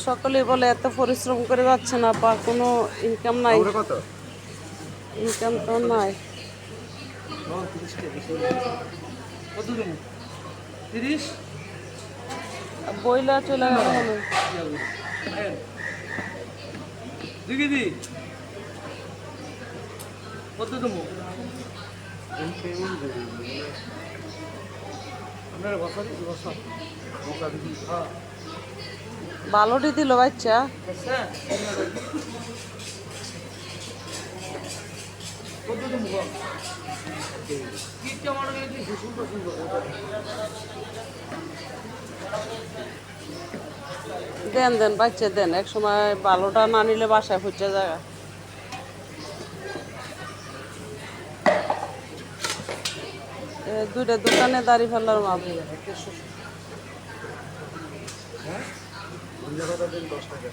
সকলেই বলে এত পরিশ্রম করে যাচ্ছে না বা কোনো ইনকাম নাই, কত ইনকাম তো নাই। কত দেবো 30 বইলা চলে গেল মনে হয়। দুই কেজি কত দেবো আপনার বসা দিচ্ছি বসা বসা দিচ্ছি হ্যাঁ ভালোটি দিল বাচ্চা। আচ্ছা কত দেবো কি টমাটো গেলে ভীষণ পছন্দ দেন দেন বাচ্চা দেন, এক সময় ভালোটা না নিলে বাসায় ফুটে জায়গা। দুইটা দোকানে দাঁড়িয়ে ফেলার মাপ। হ্যাঁ 10 টাকা